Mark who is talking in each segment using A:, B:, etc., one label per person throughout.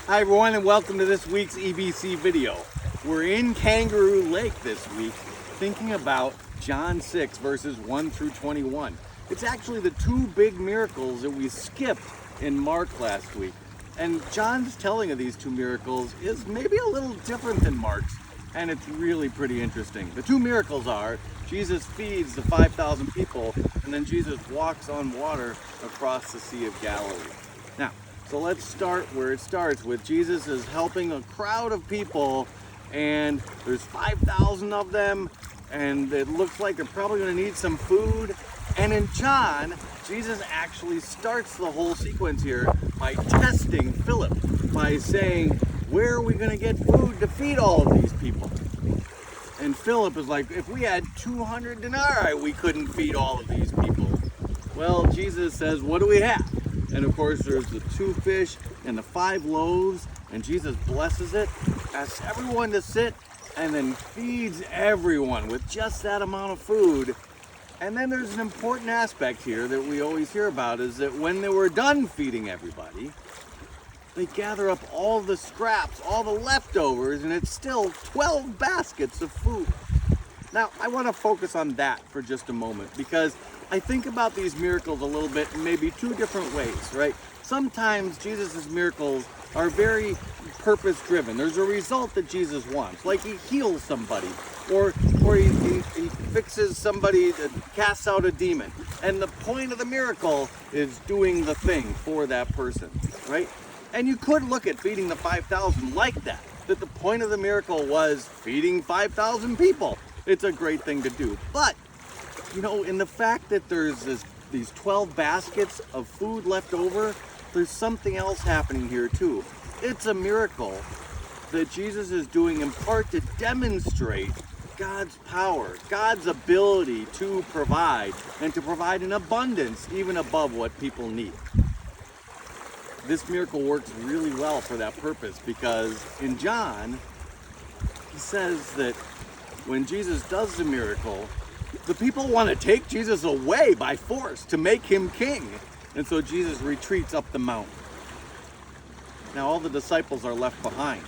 A: Hi everyone, and welcome to this week's EBC video. We're in Kangaroo Lake this week thinking about John 6 verses 1 through 21. It's actually the two big miracles that we skipped in Mark last week. And John's telling of these two miracles is maybe a little different than Mark's, and it's really pretty interesting. The two miracles are Jesus feeds the 5,000 people, and then Jesus walks on water across the Sea of Galilee. Now, so let's start where it starts, with Jesus is helping a crowd of people, and there's 5,000 of them, and it looks like they're probably going to need some food. And in John, Jesus actually starts the whole sequence here by testing Philip, by saying, where are we going to get food to feed all of these people? And Philip is like, if we had 200 denarii, we couldn't feed all of these people. Well, Jesus says, what do we have? And of course, there's the 2 fish and the 5 loaves, and Jesus blesses it, asks everyone to sit, and then feeds everyone with just that amount of food. And then there's an important aspect here that we always hear about, is that when they were done feeding everybody, they gather up all the scraps, all the leftovers, and it's still 12 baskets of food. Now, I want to focus on that for just a moment, because I think about these miracles a little bit in maybe 2 different ways, right? Sometimes Jesus' miracles are very purpose-driven. There's a result that Jesus wants, like he heals somebody, or he fixes somebody that casts out a demon. And the point of the miracle is doing the thing for that person, right? And you could look at feeding the 5,000 like that the point of the miracle was feeding 5,000 people. It's a great thing to do. But, you know, in the fact that there's these 12 baskets of food left over, there's something else happening here too. It's a miracle that Jesus is doing in part to demonstrate God's power, God's ability to provide, and to provide in abundance, even above what people need. This miracle works really well for that purpose, because in John, he says that when Jesus does the miracle, the people want to take Jesus away by force to make him king. And so Jesus retreats up the mountain. Now all the disciples are left behind.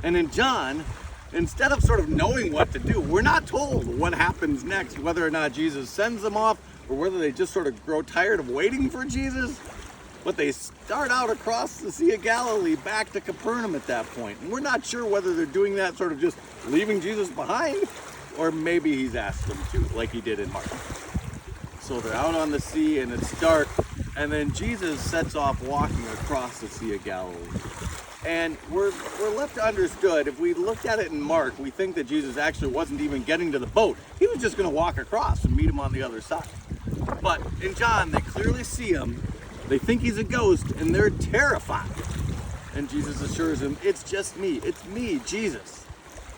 A: And in John, instead of sort of knowing what to do, we're not told what happens next, whether or not Jesus sends them off, or whether they just sort of grow tired of waiting for Jesus. But they start out across the Sea of Galilee back to Capernaum at that point. And we're not sure whether they're doing that sort of just leaving Jesus behind, or maybe he's asked them to, like he did in Mark. So they're out on the sea and it's dark, and then Jesus sets off walking across the Sea of Galilee. And we're left understood, if we looked at it in Mark, we think that Jesus actually wasn't even getting to the boat. He was just going to walk across and meet him on the other side. But in John, they clearly see him. They think he's a ghost, and they're terrified. And Jesus assures them, it's just me. It's me, Jesus.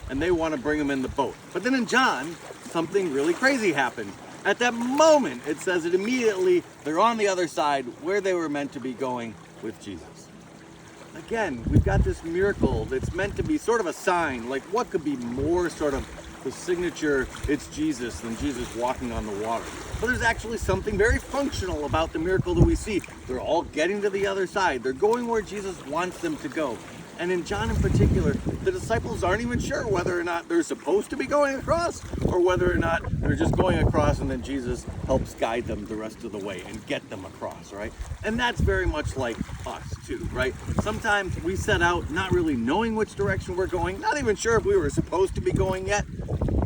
A: And they want to bring him in the boat. But then in John, something really crazy happened. At that moment, it says that immediately they're on the other side where they were meant to be going with Jesus. Again, we've got this miracle that's meant to be sort of a sign, like what could be more sort of the signature, it's Jesus, than Jesus walking on the water. But there's actually something very functional about the miracle that we see. They're all getting to the other side. They're going where Jesus wants them to go. And in John in particular, the disciples aren't even sure whether or not they're supposed to be going across, or whether or not they're just going across and then Jesus helps guide them the rest of the way and get them across, right? And that's very much like us too, right? Sometimes we set out not really knowing which direction we're going, not even sure if we were supposed to be going yet,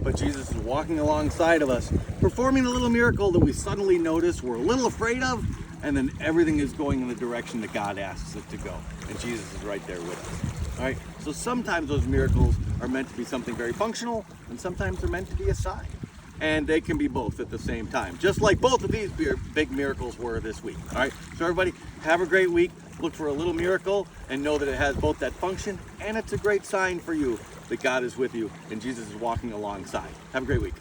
A: but Jesus is walking alongside of us, performing a little miracle that we suddenly notice we're a little afraid of, and then everything is going in the direction that God asks it to go. And Jesus is right there with us. All right? So sometimes those miracles are meant to be something very functional, and sometimes they're meant to be a sign. And they can be both at the same time, just like both of these big miracles were this week. All right? So everybody, have a great week. Look for a little miracle and know that it has both that function, and it's a great sign for you that God is with you and Jesus is walking alongside. Have a great week.